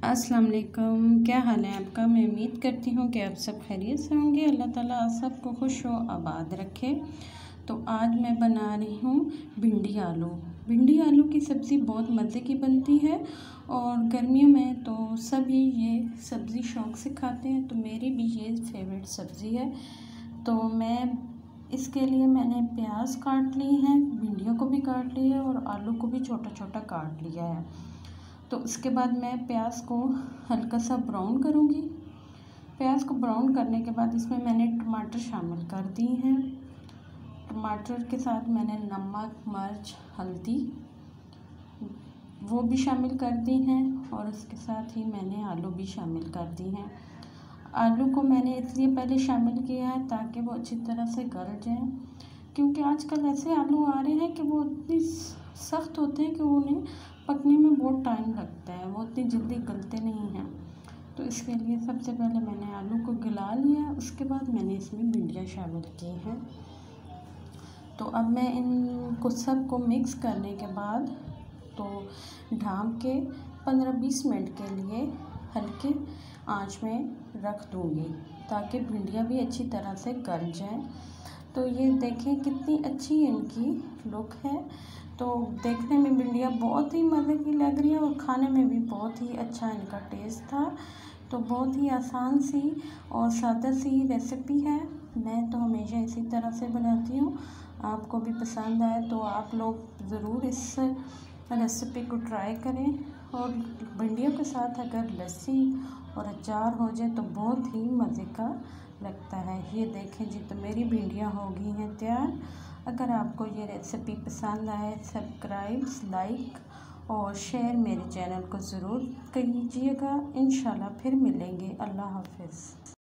अस्सलाम वालेकुम। क्या हाल है आपका। मैं उम्मीद करती हूँ कि आप सब खैरियत से होंगे। अल्लाह ताला आप सबको खुश हो आबाद रखे। तो आज मैं बना रही हूँ भिंडी आलू। भिंडी आलू की सब्ज़ी बहुत मज़े की बनती है और गर्मियों में तो सभी ये सब्ज़ी शौक़ से खाते हैं, तो मेरी भी ये फेवरेट सब्ज़ी है। तो मैं इसके लिए मैंने प्याज काट ली हैं, भिंडियों को भी काट लिया है और आलू को भी छोटा छोटा काट लिया है। तो उसके बाद मैं प्याज को हल्का सा ब्राउन करूँगी। प्याज को ब्राउन करने के बाद इसमें मैंने टमाटर शामिल कर दी हैं। टमाटर के साथ मैंने नमक, मिर्च, हल्दी वो भी शामिल कर दी हैं और उसके साथ ही मैंने आलू भी शामिल कर दी हैं। आलू को मैंने इसलिए पहले शामिल किया है ताकि वो अच्छी तरह से गल जाएं, क्योंकि आजकल ऐसे आलू आ रहे हैं कि वो इतनी सख्त होते हैं कि उन्हें पकने में बहुत टाइम लगता है, वो इतनी जल्दी गलते नहीं हैं। तो इसके लिए सबसे पहले मैंने आलू को गला लिया, उसके बाद मैंने इसमें भिंडियाँ शामिल की हैं। तो अब मैं इनको सबको मिक्स करने के बाद तो ढाँप के 15-20 मिनट के लिए हल्के आंच में रख दूँगी ताकि भिंडियाँ भी अच्छी तरह से गल जाएं। तो ये देखें कितनी अच्छी इनकी लुक है। तो देखने में भिंडियाँ बहुत ही मज़े की लग रही है और खाने में भी बहुत ही अच्छा इनका टेस्ट था। तो बहुत ही आसान सी और सादा सी रेसिपी है। मैं तो हमेशा इसी तरह से बनाती हूँ। आपको भी पसंद आए तो आप लोग ज़रूर इस रेसिपी को ट्राई करें। और भिंडियों के साथ अगर लस्सी और अचार हो जाए तो बहुत ही मज़े का लगता है। ये देखें जी, तो मेरी भिंडियाँ हो गई हैं तैयार। अगर आपको ये रेसिपी पसंद आए, सब्सक्राइब, लाइक और शेयर मेरे चैनल को ज़रूर कीजिएगा। इंशाल्लाह फिर मिलेंगे। अल्लाह हाफ़िज़।